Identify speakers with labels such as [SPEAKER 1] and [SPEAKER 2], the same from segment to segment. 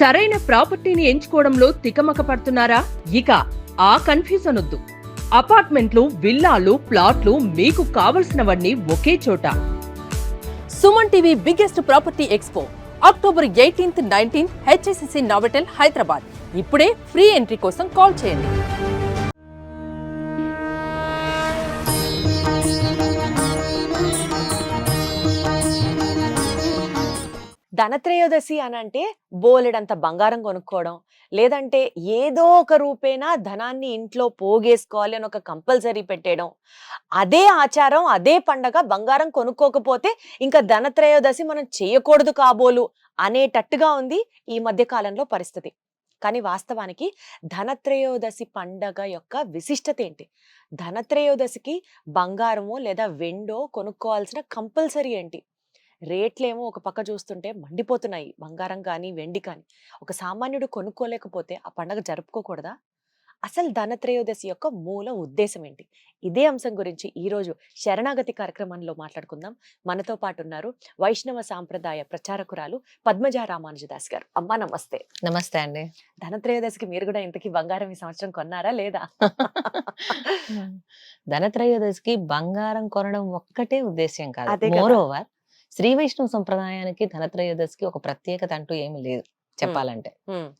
[SPEAKER 1] సరైన ప్రాపర్టీని ఎంచుకోవడంలో తికమక పడుతున్నారా? ఇక ఆ కన్ఫ్యూజన్ వద్దు. అపార్ట్మెంట్లు, విల్లాలు, ప్లాట్లు మీకు కావలసినవన్నీ ఒకే చోట. Suman TV biggest property expo October 18th, 19th HSCC Novotel Hyderabad. ఇప్పుడే ఫ్రీ ఎంట్రీ కోసం కాల్ చేయండి.
[SPEAKER 2] ధనత్రయోదశి అని అంటే బోలెడంత బంగారం కొనుక్కోవడం, లేదంటే ఏదో ఒక రూపేణా ధనాన్ని ఇంట్లో పోగేసుకోవాలి అని ఒక కంపల్సరీ పెట్టేయడం. అదే ఆచారం, అదే పండగ బంగారం కొనుక్కోకపోతే ఇంకా ధనత్రయోదశి మనం చేయకూడదు కాబోలు అనేటట్టుగా ఉంది ఈ మధ్య కాలంలో పరిస్థితి. కానీ వాస్తవానికి ధనత్రయోదశి పండగ యొక్క విశిష్టత ఏంటి? ధనత్రయోదశికి బంగారమో లేదా వెండో కొనుక్కోవాల్సిన కంపల్సరీ ఏంటి? రేట్లేమో ఒక పక్క చూస్తుంటే మండిపోతున్నాయి. బంగారం కానీ, వెండి కానీ. ఒక సామాన్యుడు కొనుక్కోలేకపోతే ఆ పండగ జరుపుకోకూడదా? అసలు ధనత్రయోదశి యొక్క మూల ఉద్దేశం ఏంటి? ఇదే అంశం గురించి ఈరోజు శరణాగతి కార్యక్రమంలో మాట్లాడుకుందాం. మనతో పాటు ఉన్నారు వైష్ణవ సాంప్రదాయ ప్రచారకురాలు పద్మజ రామానుజదాస్ గారు. అమ్మా నమస్తే.
[SPEAKER 3] నమస్తే అండి.
[SPEAKER 2] ధనత్రయోదశికి మీరు కూడా ఇంతకీ బంగారం ఈ సంవత్సరం కొన్నారా లేదా?
[SPEAKER 3] ధనత్రయోదశికి బంగారం కొనడం ఒక్కటే ఉద్దేశ్యం కాదు.
[SPEAKER 2] అదే కదా.
[SPEAKER 3] మోర్ ఓవర్ శ్రీ వైష్ణవ సంప్రదాయానికి ధనత్రయోదశికి ఒక ప్రత్యేకత అంటూ ఏమి లేదు చెప్పాలంటే.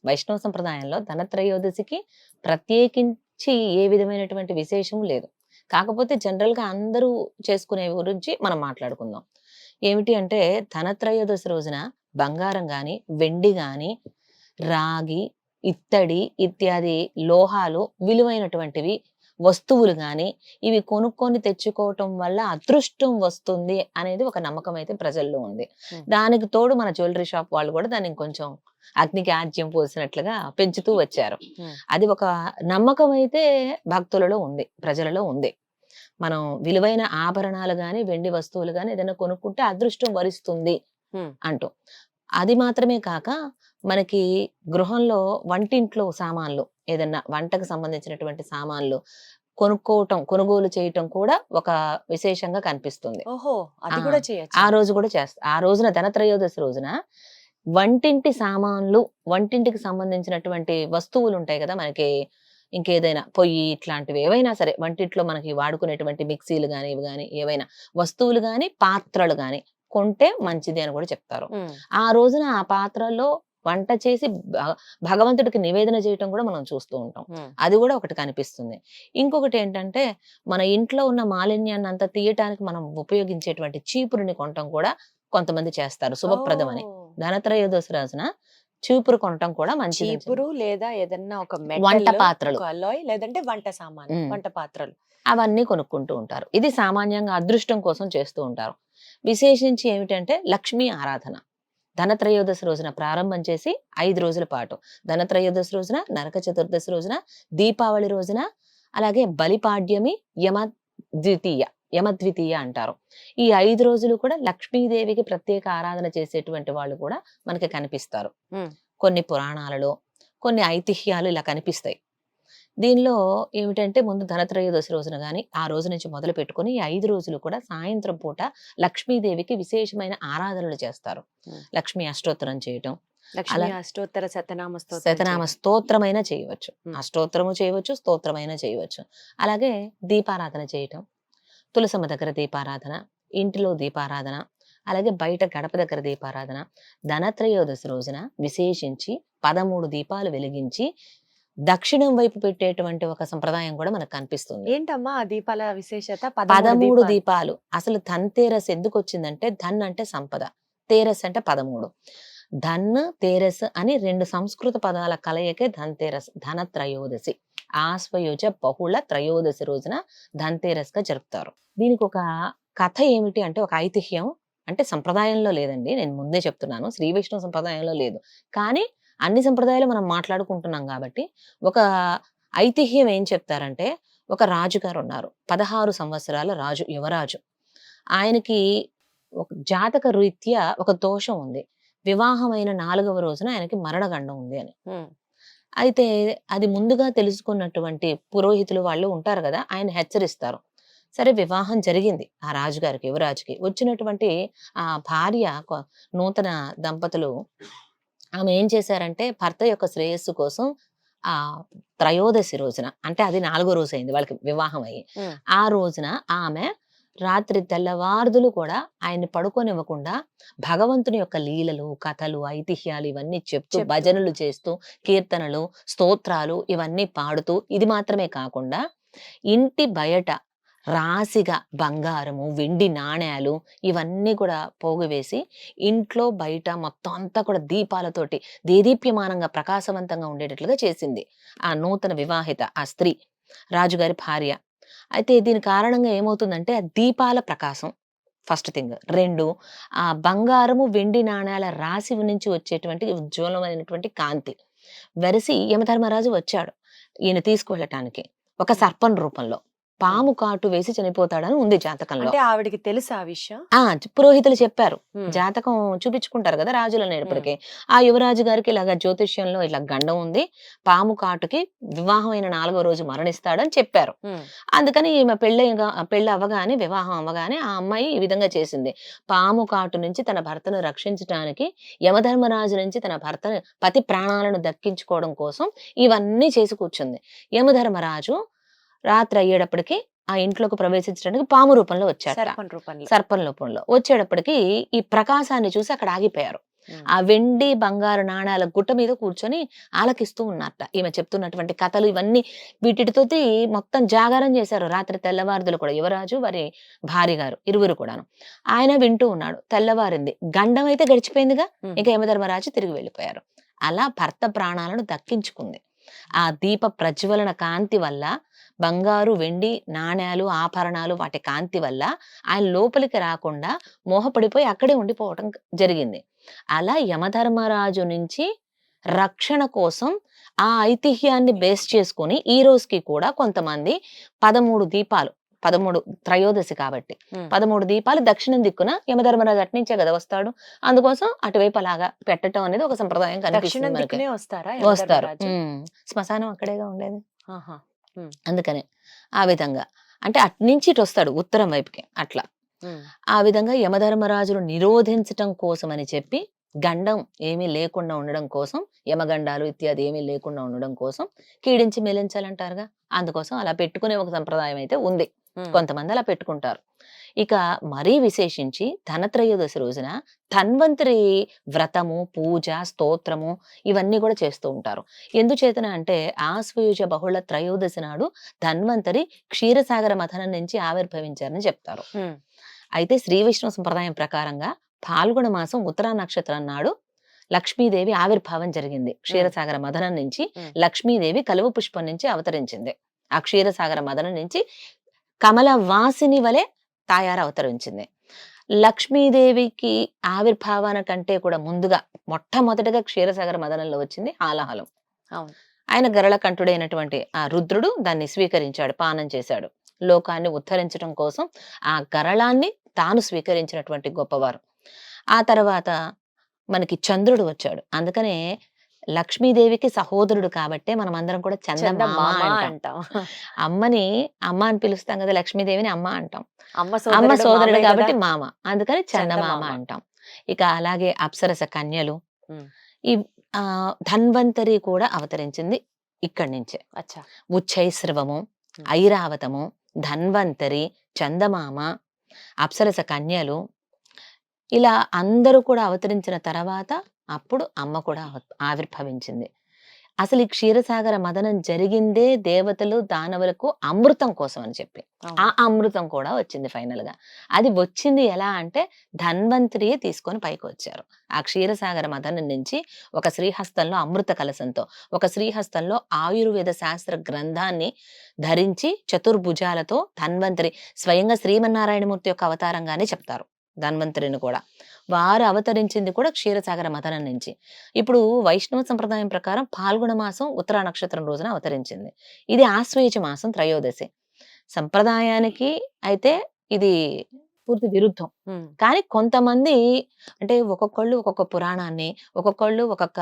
[SPEAKER 3] వైష్ణవ సంప్రదాయంలో ధనత్రయోదశికి ప్రత్యేకించి ఏ విధమైనటువంటి విశేషం లేదు. కాకపోతే జనరల్ గా అందరూ చేసుకునే గురించి మనం మాట్లాడుకుందాం. ఏమిటి అంటే ధనత్రయోదశి రోజున బంగారం గాని, వెండి గాని, రాగి, ఇత్తడి ఇత్యాది లోహాలు, విలువైనటువంటివి వస్తువులు గాని ఇవి కొనుక్కొని తెచ్చుకోవటం వల్ల అదృష్టం వస్తుంది అనేది ఒక నమ్మకం అయితే ప్రజల్లో ఉంది. దానికి తోడు మన జ్యువెలరీ షాప్ వాళ్ళు కూడా దాన్ని కొంచెం అగ్నికి ఆజ్యం పోసినట్లుగా పెంచుతూ వచ్చారు. అది ఒక నమ్మకం అయితే భక్తులలో ఉంది, ప్రజలలో ఉంది. మనం విలువైన ఆభరణాలు గాని, వెండి వస్తువులు గాని ఏదైనా కొనుక్కుంటే అదృష్టం వరిస్తుంది అంటూ. అది మాత్రమే కాక మనకి గృహంలో వంటింట్లో సామాన్లు, ఏదన్నా వంటకు సంబంధించినటువంటి సామాన్లు కొనుగోలు చేయటం కూడా ఒక విశేషంగా కనిపిస్తుంది.
[SPEAKER 2] ఓహో, అది కూడా చేయొచ్చు.
[SPEAKER 3] ఆ రోజు కూడా చేస్తా. ఆ రోజున ధనత్రయోదశి రోజున వంటింటి సామాన్లు, వంటింటికి సంబంధించినటువంటి వస్తువులు ఉంటాయి కదా మనకి, ఇంకేదైనా పొయ్యి ఇట్లాంటివి ఏవైనా సరే వంటింట్లో మనకి వాడుకునేటువంటి మిక్సీలు గాని, ఇవి గాని ఏవైనా వస్తువులు గాని, పాత్రలు గాని కొంటే మంచిది అని కూడా చెప్తారు. ఆ రోజున ఆ పాత్రల్లో వంట చేసి భగవంతుడికి నివేదన చేయటం కూడా మనం చూస్తూ ఉంటాం. అది కూడా ఒకటి కనిపిస్తుంది. ఇంకొకటి ఏంటంటే మన ఇంట్లో ఉన్న మాలిన్యాన్ని అంతా తీయటానికి మనం ఉపయోగించేటువంటి చీపురుని కొనటం కూడా కొంతమంది చేస్తారు శుభప్రదమని. ధనత్రయోదశి రోజున చీపురు కొనటం కూడా మంచిది.
[SPEAKER 2] చీపురు లేదా ఏదన్నా ఒక
[SPEAKER 3] వంట పాత్రలు,
[SPEAKER 2] అలాయ్ లేదంటే వంట సామాన్, వంట పాత్రలు
[SPEAKER 3] అవన్నీ కొనుక్కుంటూ ఉంటారు. ఇది సామాన్యంగా అదృష్టం కోసం చేస్తూ ఉంటారు. విశేషించి ఏమిటంటే లక్ష్మీ ఆరాధన. ధనత్రయోదశి రోజున ప్రారంభం చేసి 5 రోజుల పాటు, ధనత్రయోదశి రోజున, నరక చతుర్దశి రోజున, దీపావళి రోజున, అలాగే బలిపాడ్యమి, యమద్వితీయ అంటారు. ఈ 5 రోజులు కూడా లక్ష్మీదేవికి ప్రత్యేక ఆరాధన చేసేటువంటి వాళ్ళు కూడా మనకి కనిపిస్తారు. కొన్ని పురాణాలలో కొన్ని ఐతిహ్యాలు ఇలా కనిపిస్తాయి. దీనిలో ఏమిటంటే ముందు ధనత్రయోదశి రోజున గాని ఆ రోజు నుంచి మొదలు పెట్టుకుని ఈ 5 రోజులు కూడా సాయంత్రం పూట లక్ష్మీదేవికి విశేషమైన ఆరాధనలు చేస్తారు. లక్ష్మీ అష్టోత్తరం చేయటం,
[SPEAKER 2] అష్టోత్తర
[SPEAKER 3] శతనామ స్తోత్రమైనా చేయవచ్చు, అష్టోత్తరము చేయవచ్చు, స్తోత్రమైనా చేయవచ్చు. అలాగే దీపారాధన చేయటం, తులసమ్మ దగ్గర దీపారాధన, ఇంటిలో దీపారాధన, అలాగే బయట గడప దగ్గర దీపారాధన. ధనత్రయోదశి రోజున విశేషించి 13 దీపాలు వెలిగించి దక్షిణం వైపు పెట్టేటువంటి ఒక సంప్రదాయం కూడా మనకు కనిపిస్తుంది.
[SPEAKER 2] ఏంటమ్మా ఆ దీపాల విశేషత?
[SPEAKER 3] 13 దీపాలు. అసలు ధన్తేరస్ ఎందుకు వచ్చిందంటే, ధన్ అంటే సంపద, తేరస్ అంటే 13. ధన్, తేరస్ అని 2 సంస్కృత పదాల కలయికే ధన్తేరస్, ధనత్రయోదశి. ఆశ్వయుజ బహుళ త్రయోదశి రోజున ధన్తేరస్ గా జరుపుతారు. దీనికి ఒక కథ ఏమిటి అంటే, ఒక ఐతిహ్యం అంటే సంప్రదాయంలో లేదండి, నేను ముందే చెప్తున్నాను, శ్రీ వైష్ణవ సంప్రదాయంలో లేదు. కానీ అన్ని సంప్రదాయాలు మనం మాట్లాడుకుంటున్నాం కాబట్టి ఒక ఐతిహ్యం ఏం చెప్తారంటే, ఒక రాజుగారు ఉన్నారు, 16 సంవత్సరాల రాజు, యువరాజు. ఆయనకి ఒక జాతక రీత్యా ఒక దోషం ఉంది. వివాహమైన 4వ రోజున ఆయనకి మరణగండం ఉంది అని. అయితే అది ముందుగా తెలుసుకున్నటువంటి పురోహితులు వాళ్ళు ఉంటారు కదా, ఆయన హెచ్చరిస్తారు. సరే వివాహం జరిగింది ఆ రాజుగారికి, యువరాజుకి. వచ్చినటువంటి ఆ భార్య, నూతన దంపతులు ఆమె ఏం చేశారంటే భర్త యొక్క శ్రేయస్సు కోసం ఆ త్రయోదశి రోజున, అంటే అది 4వ రోజు అయింది వాళ్ళకి వివాహం అయ్యి.
[SPEAKER 2] ఉమ్.
[SPEAKER 3] ఆ రోజున ఆమె రాత్రి తెల్లవార్దులు కూడా ఆయన్ని పడుకోనివ్వకుండా భగవంతుని యొక్క లీలలు, కథలు, ఐతిహ్యాలు ఇవన్నీ చెప్తూ,
[SPEAKER 2] చెప్తూ.
[SPEAKER 3] భజనలు చేస్తూ, కీర్తనలు, స్తోత్రాలు ఇవన్నీ పాడుతూ, ఇది మాత్రమే కాకుండా ఇంటి బయట రాశిగా బంగారము, వెండి నాణేలు ఇవన్నీ కూడా పోగువేసి ఇంట్లో బయట మొత్తం అంతా కూడా దీపాలతోటి దేదీప్యమానంగా ప్రకాశవంతంగా ఉండేటట్లుగా చేసింది ఆ నూతన వివాహిత ఆ స్త్రీ, రాజుగారి భార్య. అయితే దీని కారణంగా ఏమవుతుందంటే ఆ దీపాల ప్రకాశం ఫస్ట్ థింగ్. 2 ఆ బంగారము, వెండి నాణేల రాశి నుంచి వచ్చేటువంటి ఉజ్వలమైనటువంటి కాంతి. వెరసి యమధర్మరాజు వచ్చాడు ఈయన తీసుకువెళ్ళటానికి ఒక సర్పం రూపంలో. పాము కాటు వేసి చనిపోతాడని ఉంది జాతకంలో.
[SPEAKER 2] అంటే ఆవిడకి తెలుసా ఆ విషయం?
[SPEAKER 3] పురోహితులు చెప్పారు.
[SPEAKER 2] ఉమ్.
[SPEAKER 3] జాతకం చూపించుకుంటారు కదా రాజులు అనేటప్పటికి. ఆ యువరాజు గారికి ఇలాగ జ్యోతిష్యంలో ఇలా గండం ఉంది, పాము కాటుకి వివాహం అయిన 4వ రోజు మరణిస్తాడని చెప్పారు.
[SPEAKER 2] ఉమ్.
[SPEAKER 3] అందుకని ఈమె పెళ్ళి అవ్వగానే, వివాహం అవ్వగానే ఆ అమ్మాయి ఈ విధంగా చేసింది. పాము కాటు నుంచి తన భర్తను రక్షించడానికి, యమధర్మరాజు నుంచి తన పతి ప్రాణాలను దక్కించుకోవడం కోసం ఇవన్నీ చేసి కూర్చుంది. యమధర్మరాజు రాత్రి అయ్యేటప్పటికి ఆ ఇంట్లోకి ప్రవేశించడానికి పాము రూపంలో వచ్చాట.
[SPEAKER 2] సర్పం రూపంలో.
[SPEAKER 3] సర్పం రూపంలో వచ్చేటప్పటికి ఈ ప్రకాశాన్ని చూసి అక్కడ ఆగిపోయారు.
[SPEAKER 2] ఉమ్.
[SPEAKER 3] ఆ వెండి బంగారు నాణాల గుట్ట మీద కూర్చొని ఆలకిస్తూ ఉన్నట్ట ఈమె చెప్తున్నటువంటి కథలు ఇవన్నీ. వీటితోటి మొత్తం జాగారం చేశారు రాత్రి తెల్లవారుదులు కూడా, యువరాజు వారి భార్య గారు ఇరువురు కూడాను. ఆయన వింటూ ఉన్నాడు. తెల్లవారింది, గండం అయితే గడిచిపోయిందిగా,
[SPEAKER 2] ఉమ్.
[SPEAKER 3] ఇంకా యమధర్మరాజు తిరిగి వెళ్ళిపోయారు. అలా భర్త ప్రాణాలను దక్కించుకుంది. ఆ దీప ప్రజ్వలన కాంతి వల్ల, బంగారు, వెండి నాణేలు, ఆభరణాలు వాటి కాంతి వల్ల ఆయన లోపలికి రాకుండా మోహపడిపోయి అక్కడే ఉండిపోవటం జరిగింది. అలా యమధర్మరాజు నుంచి రక్షణ కోసం ఆ ఐతిహ్యాన్ని బేస్ చేసుకొని ఈ రోజుకి కూడా కొంతమంది 13 దీపాలు, 13 త్రయోదశి కాబట్టి
[SPEAKER 2] ఉమ్.
[SPEAKER 3] 13 దీపాలు దక్షిణం దిక్కున యమధర్మరాజు అట్నుంచే కదా వస్తాడు. అందుకోసం అటువైపు అలాగా పెట్టడం అనేది ఒక సంప్రదాయం
[SPEAKER 2] దక్షిణం
[SPEAKER 3] కనిపిస్తుంది మనకి.
[SPEAKER 2] దిక్కునే వస్తారా
[SPEAKER 3] వస్తారు.
[SPEAKER 2] యమధర్మరాజు?
[SPEAKER 3] శ్మశానం అక్కడేగా ఉండేది.
[SPEAKER 2] ఆహా.
[SPEAKER 3] అందుకనే ఆ విధంగా, అంటే అట్నుంచి ఇటు వస్తాడు ఉత్తరం వైపుకి అట్లా.
[SPEAKER 2] ఉమ్.
[SPEAKER 3] ఆ విధంగా యమధర్మరాజును నిరోధించటం కోసం అని చెప్పి, గండం ఏమీ లేకుండా ఉండడం కోసం, యమగండాలు ఇత్యాది ఏమీ లేకుండా ఉండడం కోసం కీడించి మెలించాలంటారుగా, అందుకోసం అలా పెట్టుకునే ఒక సంప్రదాయం అయితే ఉంది.
[SPEAKER 2] ఉమ్.
[SPEAKER 3] కొంతమంది అలా పెట్టుకుంటారు. ఇక మరీ విశేషించి ధనత్రయోదశి రోజున ధన్వంతరి వ్రతము, పూజ, స్తోత్రము ఇవన్నీ కూడా చేస్తూ ఉంటారు. ఎందుచేతన అంటే ఆశ్వయుజ బహుళ త్రయోదశి నాడు ధన్వంతరి క్షీరసాగర మథనం నుంచి ఆవిర్భవించారని చెప్తారు.
[SPEAKER 2] ఉమ్.
[SPEAKER 3] అయితే శ్రీ విష్ణు సంప్రదాయం ప్రకారంగా ఫాల్గుణ మాసం ఉత్తరా నక్షత్రం నాడు లక్ష్మీదేవి ఆవిర్భావం జరిగింది. క్షీరసాగర మదనం నుంచి లక్ష్మీదేవి కలువ పుష్పం నుంచి అవతరించింది. ఆ క్షీరసాగర మదనం నుంచి కమల వాసిని వలె తాయారు అవతరించింది. లక్ష్మీదేవికి ఆవిర్భావానికంటే కూడా ముందుగా మొట్టమొదటిగా క్షీరసాగర మదనంలో వచ్చింది హాలాహలం.
[SPEAKER 2] అవును.
[SPEAKER 3] ఆయన గరళ కంఠుడైనటువంటి ఆ రుద్రుడు దాన్ని స్వీకరించాడు, పానం చేశాడు. లోకాన్ని ఉద్ధరించడం కోసం ఆ గరళాన్ని తాను స్వీకరించినటువంటి గొప్పవారు. ఆ తర్వాత మనకి చంద్రుడు వచ్చాడు. అందుకనే లక్ష్మీదేవికి సహోదరుడు కాబట్టే మనం అందరం కూడా చందమామ
[SPEAKER 2] చందమామ
[SPEAKER 3] అంటాం.
[SPEAKER 2] అంటాం.
[SPEAKER 3] అమ్మని అమ్మ అని పిలుస్తాం కదా, లక్ష్మీదేవిని అమ్మ అంటాం.
[SPEAKER 2] అమ్మ
[SPEAKER 3] అమ్మ సోదరుడు
[SPEAKER 2] మామయ్య
[SPEAKER 3] కాబట్టి
[SPEAKER 2] కదా.
[SPEAKER 3] మామ, అందుకని చందమామ
[SPEAKER 2] చందమామ.
[SPEAKER 3] అంటాం. ఇక అలాగే అప్సరస కన్యలు,
[SPEAKER 2] ఉమ్.
[SPEAKER 3] ఈ ధన్వంతరి కూడా అవతరించింది ఇక్కడి నుంచే.
[SPEAKER 2] అచ్చా.
[SPEAKER 3] ఉచ్చైశ్రవము, ఐరావతము, ధన్వంతరి, చందమామ, అప్సరస కన్యలు ఇలా అందరూ కూడా అవతరించిన తర్వాత అప్పుడు అమ్మ కూడా ఆవిర్భవించింది. అసలు ఈ క్షీరసాగర మదనం జరిగిందే దేవతలు దానవులకు అమృతం కోసం అని చెప్పి. ఆ అమృతం కూడా వచ్చింది ఫైనల్ గా. అది వచ్చింది ఎలా అంటే ధన్వంతరియే తీసుకొని పైకి వచ్చారు. ఆ క్షీరసాగర మదనం నుంచి ఒక శ్రీహస్తంలో అమృత కలశంతో, ఒక శ్రీహస్తంలో ఆయుర్వేద శాస్త్ర గ్రంథాన్ని ధరించి చతుర్భుజాలతో ధన్వంతరి, స్వయంగా శ్రీమన్నారాయణమూర్తి యొక్క అవతారంగానే చెప్తారు ధన్వంతరిని కూడా. వారు అవతరించింది కూడా క్షీరసాగర మదనం నుంచి. ఇప్పుడు వైష్ణవ సంప్రదాయం ప్రకారం పాల్గొన మాసం ఉత్తరా నక్షత్రం రోజున అవతరించింది. ఇది ఆశ్వయుజ మాసం త్రయోదశి. సంప్రదాయానికి అయితే ఇది పూర్తి విరుద్ధం. కానీ కొంతమంది అంటే ఒక్కొక్కళ్ళు ఒక్కొక్క పురాణాన్ని, ఒక్కొక్కళ్ళు ఒక్కొక్క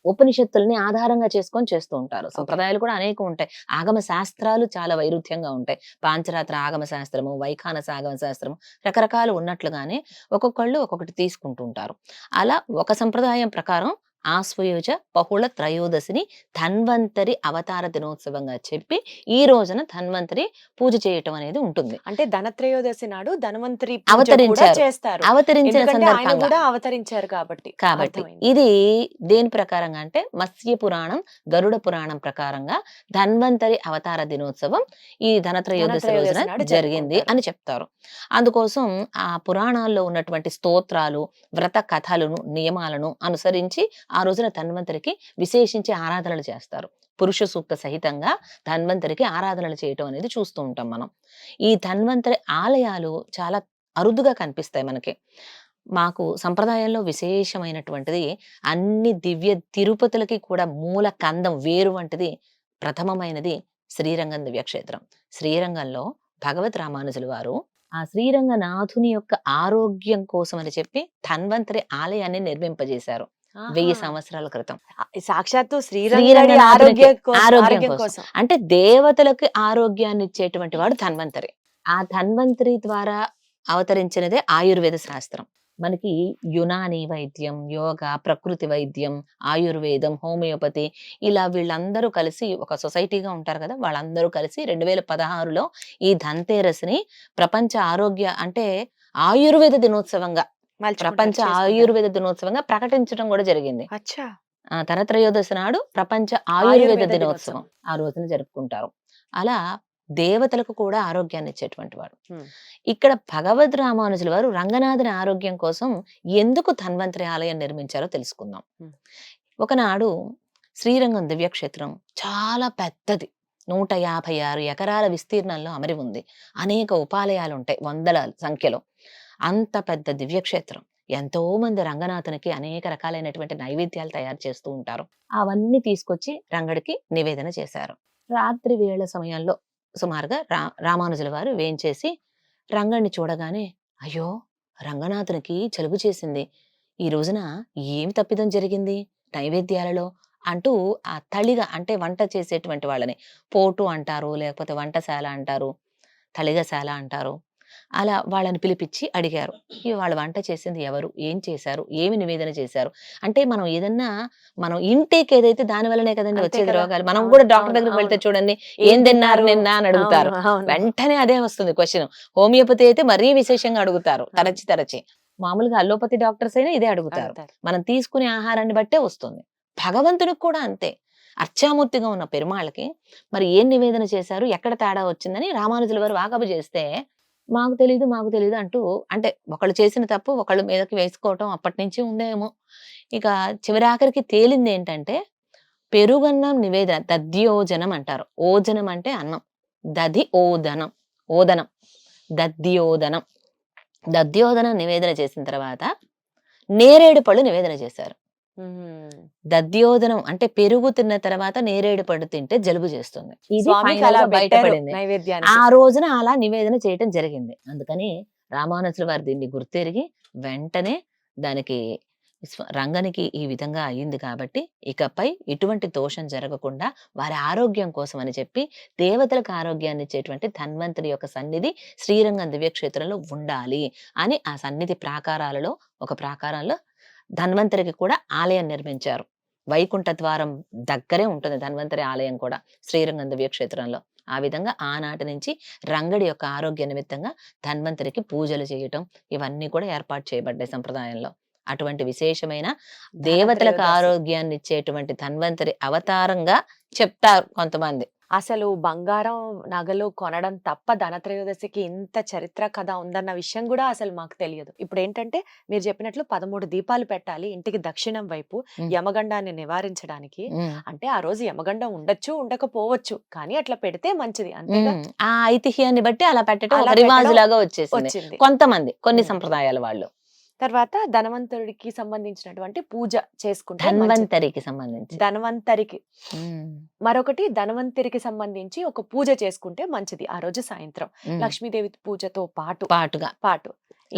[SPEAKER 3] ఉపనిషత్తుల్ని ఆధారంగా చేసుకొని చేస్తూ ఉంటారు. సంప్రదాయాలు కూడా అనేకం ఉంటాయి. ఆగమ శాస్త్రాలు చాలా వైరుధ్యంగా ఉంటాయి. పాంచరాత్ర ఆగమ శాస్త్రము, వైఖానస ఆగమ శాస్త్రము రకరకాలు ఉన్నట్లుగానే ఒక్కొక్కళ్ళు ఒక్కొక్కటి తీసుకుంటూ ఉంటారు. అలా ఒక సంప్రదాయం ప్రకారం ఆశ్వయుజ బహుళ త్రయోదశిని ధన్వంతరి అవతార దినోత్సవంగా చెప్పి ఈ రోజున ధన్వంతరి పూజ చేయటం అనేది ఉంటుంది.
[SPEAKER 2] అంటే ధనత్రయోదశి నాడు ధన్వంతరి పూజ కూడా
[SPEAKER 3] అవతరించారు.
[SPEAKER 2] చేస్తారు.
[SPEAKER 3] అవతరించిన
[SPEAKER 2] ఎందుకంటే ఆయన
[SPEAKER 3] సందర్భంగా
[SPEAKER 2] కూడా అవతరించారు కాబట్టి. అర్థమైంది.
[SPEAKER 3] ఇది దేని ప్రకారంగా అంటే మత్స్య పురాణం, గరుడ పురాణం ప్రకారంగా ధన్వంతరి అవతార దినోత్సవం ఈ ధనత్రయోదశి
[SPEAKER 2] ధనత్రయోదశి
[SPEAKER 3] రోజున
[SPEAKER 2] నాడు
[SPEAKER 3] జరిగింది
[SPEAKER 2] జరుపుకుంటారు.
[SPEAKER 3] అని చెప్తారు. అందుకోసం ఆ పురాణాల్లో ఉన్నటువంటి స్తోత్రాలు, వ్రత కథలను, నియమాలను అనుసరించి ఆ రోజున ధన్వంతరికి విశేషించి ఆరాధనలు చేస్తారు. పురుష సూక్త సహితంగా ధన్వంతరికి ఆరాధనలు చేయటం అనేది చూస్తూ ఉంటాం మనం. ఈ ధన్వంతరి ఆలయాలు చాలా అరుదుగా కనిపిస్తాయి మనకి. మాకు సంప్రదాయంలో విశేషమైనటువంటిది అన్ని దివ్య తిరుపతులకి కూడా మూల కందం వేరు వంటిది ప్రథమమైనది శ్రీరంగం దివ్యక్షేత్రం. శ్రీరంగంలో భగవత్ రామానుజులు వారు ఆ శ్రీరంగనాథుని యొక్క ఆరోగ్యం కోసం అని చెప్పి ధన్వంతరి ఆలయాన్ని నిర్మింపజేశారు 1000 సంవత్సరాల క్రితం.
[SPEAKER 2] సాక్షాత్తు
[SPEAKER 3] శ్రీరంగనాథునికి ఆరోగ్యం
[SPEAKER 2] ఆరోగ్యం
[SPEAKER 3] కోసం.
[SPEAKER 2] కోసం.
[SPEAKER 3] అంటే దేవతలకు ఆరోగ్యాన్ని ఇచ్చేటువంటి వాడు ధన్వంతరి. ఆ ధన్వంతరి ద్వారా అవతరించినదే ఆయుర్వేద శాస్త్రం. మనకి యునాని వైద్యం, యోగా, ప్రకృతి వైద్యం, ఆయుర్వేదం, హోమియోపతి ఇలా వీళ్ళందరూ కలిసి ఒక సొసైటీగా ఉంటారు కదా. వాళ్ళందరూ కలిసి 2016లో ఈ ధన్తేరస్ని ప్రపంచ ఆరోగ్య అంటే ఆయుర్వేద దినోత్సవంగా, ప్రపంచ ఆయుర్వేద దినోత్సవంగా ప్రకటించడం కూడా జరిగింది.
[SPEAKER 2] అచ్చా.
[SPEAKER 3] ధనత్రయోదశి నాడు ప్రపంచ ఆయుర్వేద దినోత్సవం ఆ రోజున జరుపుకుంటారు. అలా దేవతలకు కూడా ఆరోగ్యాన్ని ఇచ్చేటువంటి వాడు. ఇక్కడ భగవద్ రామానుజుల వారు రంగనాథుని ఆరోగ్యం కోసం ఎందుకు ధన్వంతరి ఆలయం నిర్మించారో తెలుసుకుందాం. ఒకనాడు శ్రీరంగం దివ్యక్షేత్రం చాలా పెద్దది, 156 ఎకరాల విస్తీర్ణంలో అమరి ఉంది. అనేక ఉపాలయాలు ఉంటాయి వందల సంఖ్యలో. అంత పెద్ద దివ్యక్షేత్రం. ఎంతో మంది రంగనాథునికి అనేక రకాలైనటువంటి నైవేద్యాలు తయారు చేస్తూ ఉంటారు. అవన్నీ తీసుకొచ్చి రంగడికి నివేదన చేశారు. రాత్రి వేళ సమయంలో సుమారుగా రామానుజుల వారు వేంచేసి రంగడిని చూడగానే, అయ్యో రంగనాథునికి జలుబు చేసింది, ఈ రోజున ఏమి తప్పిదం జరిగింది నైవేద్యాలలో అంటూ ఆ తళిగ అంటే వంట చేసేటువంటి వాళ్ళని పోటు అంటారు, లేకపోతే వంటశాల అంటారు, తళిగశాల అంటారు, అలా వాళ్ళని పిలిపించి అడిగారు. వాళ్ళు వంట చేసింది ఎవరు, ఏం చేశారు, ఏమి నివేదన చేశారు అంటే మనం ఏదన్నా మనం ఇంటేక్ ఏదైతే దాని వల్లనే కదండి వచ్చేది రోగాలు. మనం కూడా డాక్టర్ దగ్గరికి వెళ్తే చూడండి ఏం తిన్నారు నిన్న అని అడుగుతారు, వెంటనే అదే వస్తుంది క్వశ్చన్. హోమియోపతి అయితే మరీ విశేషంగా అడుగుతారు తరచి. మామూలుగా అల్లోపతి డాక్టర్స్ అయినా ఇదే అడుగుతారు. మనం తీసుకునే ఆహారాన్ని బట్టే వస్తుంది. భగవంతునికి కూడా అంతే. అర్చామూర్తిగా ఉన్న పెరుమాళ్ళకి మరి ఏం నివేదన చేశారు, ఎక్కడ తేడా వచ్చిందని రామానుజుల వారు వాకబు చేస్తే మాకు తెలీదు అంటూ, అంటే ఒకళ్ళు చేసిన తప్పు ఒకళ్ళు మీదకి వేసుకోవటం అప్పటి నుంచి ఉందేమో. ఇక చివరాఖరికి తేలింది ఏంటంటే పెరుగన్నం నివేదన దద్యోజనం అంటారు. ఓజనం అంటే అన్నం, దధి ఓదనం, దద్యోదనం నివేదన చేసిన తర్వాత నేరేడు పళ్ళు నివేదన చేశారు. దద్యోదనం అంటే పెరుగు తిన్న తర్వాత నేరేడు పళ్ళు తింటే జలుబు చేస్తుంది. ఇది బయటపడింది. ఆ రోజున అలా నివేదన చేయటం జరిగింది. అందుకని రామానుజుల వారు దీన్ని గుర్తెరిగి వెంటనే దానికి రంగనికి ఈ విధంగా అయ్యింది కాబట్టి ఇకపై ఇటువంటి దోషం జరగకుండా వారి ఆరోగ్యం కోసం అని చెప్పి దేవతలకు ఆరోగ్యాన్ని ఇచ్చేటువంటి ధన్వంతరి యొక్క సన్నిధి శ్రీరంగం దివ్యక్షేత్రంలో ఉండాలి అని ఆ సన్నిధి ప్రాకారాలలో ఒక ప్రాకారంలో ధన్వంతరికి కూడా ఆలయం నిర్మించారు. వైకుంఠ ద్వారం దగ్గరే ఉంటుంది ధన్వంతరి ఆలయం కూడా శ్రీరంగం దివ్యక్షేత్రంలో. ఆ విధంగా ఆనాటి నుంచి రంగడి యొక్క ఆరోగ్య నిమిత్తంగా ధన్వంతరికి పూజలు చేయటం ఇవన్నీ కూడా ఏర్పాటు చేయబడ్డాయి సంప్రదాయంలో. అటువంటి విశేషమైన దేవతలకు ఆరోగ్యాన్ని ఇచ్చేటువంటి ధన్వంతరి అవతారంగా చెప్తారు కొంతమంది.
[SPEAKER 2] అసలు బంగారం నగలు కొనడం తప్ప ధనత్రయోదశికి ఇంత చరిత్ర కథ ఉందన్న విషయం కూడా అసలు మాకు తెలియదు. ఇప్పుడు ఏంటంటే మీరు చెప్పినట్లు 13 దీపాలు పెట్టాలి ఇంటికి దక్షిణం వైపు యమగండాన్ని నివారించడానికి. అంటే ఆ రోజు యమగండం ఉండొచ్చు ఉండకపోవచ్చు, కానీ అట్లా పెడితే మంచిది అంతేగా.
[SPEAKER 3] ఆ ఐతిహ్యాన్ని బట్టి అలా పెట్టడం రివాజు లాగా వచ్చేసింది కొంతమంది కొన్ని సంప్రదాయాల వాళ్ళు.
[SPEAKER 2] తర్వాత ధనవంతరుడికి సంబంధించినటువంటి పూజ చేసుకుంటే ధన్వంతరికి మరొకటి ధన్వంతరికి సంబంధించి ఒక పూజ చేసుకుంటే మంచిది ఆ రోజు సాయంత్రం లక్ష్మీదేవి పూజతో పాటు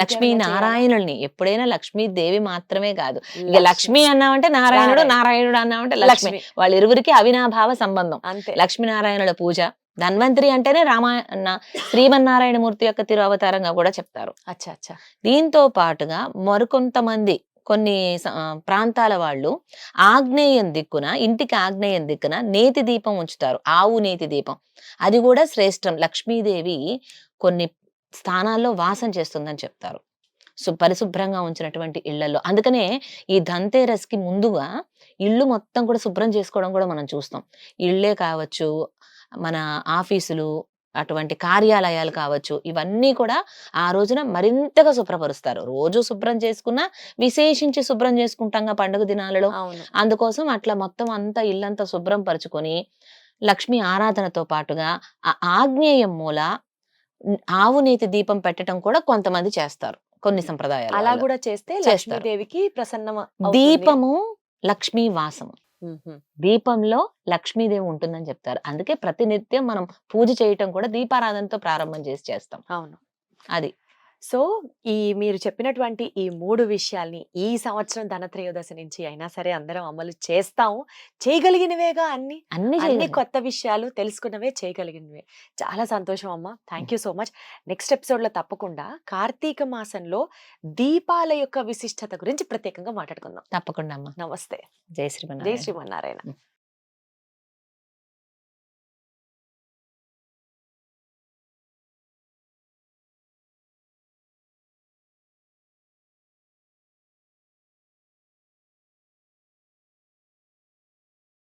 [SPEAKER 3] లక్ష్మీనారాయణుల్ని ఎప్పుడైనా లక్ష్మీదేవి మాత్రమే కాదు, ఇక లక్ష్మి అన్నామంటే నారాయణుడు, నారాయణుడు అన్నామంటే లక్ష్మి, వాళ్ళ ఇరువురికి అవినాభావ సంబంధం. లక్ష్మీనారాయణుల పూజ. ధన్వంతరి అంటేనే శ్రీమన్నారాయణమూర్తి యొక్క తిరు అవతారంగా కూడా చెప్తారు.
[SPEAKER 2] అచ్చా.
[SPEAKER 3] దీంతో పాటుగా మరికొంతమంది కొన్ని ప్రాంతాల వాళ్ళు ఆగ్నేయం దిక్కున, ఇంటికి ఆగ్నేయం దిక్కున నేతి దీపం ఉంచుతారు, ఆవు నేతి దీపం. అది కూడా శ్రేష్టం. లక్ష్మీదేవి కొన్ని స్థానాల్లో వాసం చేస్తుందని చెప్తారు పరిశుభ్రంగా ఉంచినటువంటి ఇళ్లలో. అందుకనే ఈ ధన్తేరస్కి ముందుగా ఇల్లు మొత్తం కూడా శుభ్రం చేసుకోవడం కూడా మనం చూస్తాం. ఇళ్ళే కావచ్చు, మన ఆఫీసులు, అటువంటి కార్యాలయాలు కావచ్చు, ఇవన్నీ కూడా ఆ రోజున మరింతగా శుభ్రపరుస్తారు. రోజు శుభ్రం చేసుకున్నా విశేషించి శుభ్రం చేసుకుంటాంగా పండుగ దినాలలో.
[SPEAKER 2] అవును.
[SPEAKER 3] అందుకోసం అట్లా మొత్తం అంతా ఇల్లంతా శుభ్రం పరుచుకొని లక్ష్మీ ఆరాధనతో పాటుగా ఆ ఆగ్నేయం మూల ఆవు నేతి దీపం పెట్టడం కూడా కొంతమంది చేస్తారు, కొన్ని సంప్రదాయాలు.
[SPEAKER 2] అలా కూడా చేస్తే
[SPEAKER 3] చేస్తారు.
[SPEAKER 2] లక్ష్మీదేవికి ప్రసన్నం
[SPEAKER 3] దీపము లక్ష్మీ వాసము.
[SPEAKER 2] అవుతుంది.
[SPEAKER 3] దీపంలో లక్ష్మీదేవి ఉంటుందని చెప్తారు. అందుకే ప్రతినిత్యం మనం పూజ చేయటం కూడా దీపారాధనతో ప్రారంభం చేస్తాం.
[SPEAKER 2] అవును.
[SPEAKER 3] అది.
[SPEAKER 2] సో మీరు చెప్పినటువంటి ఈ 3 విషయాల్ని ఈ సంవత్సరం ధనత్రయోదశి నుంచి అయినా సరే అందరం అమలు చేస్తాము. చేయగలిగినవేగా అన్ని
[SPEAKER 3] అన్ని
[SPEAKER 2] అన్ని
[SPEAKER 3] చేయాలి.
[SPEAKER 2] కొత్త విషయాలు తెలుసుకున్నవే, చేయగలిగినవే. చాలా సంతోషం అమ్మా. Thank you so much. Next episode లో తప్పకుండా కార్తీక మాసంలో దీపాల యొక్క విశిష్టత గురించి ప్రత్యేకంగా మాట్లాడుకుందాం.
[SPEAKER 3] తప్పకుండా అమ్మా.
[SPEAKER 2] నమస్తే.
[SPEAKER 3] జై
[SPEAKER 2] జై
[SPEAKER 3] శ్రీమన్నారాయణ.
[SPEAKER 2] శ్రీమన్నారాయణ.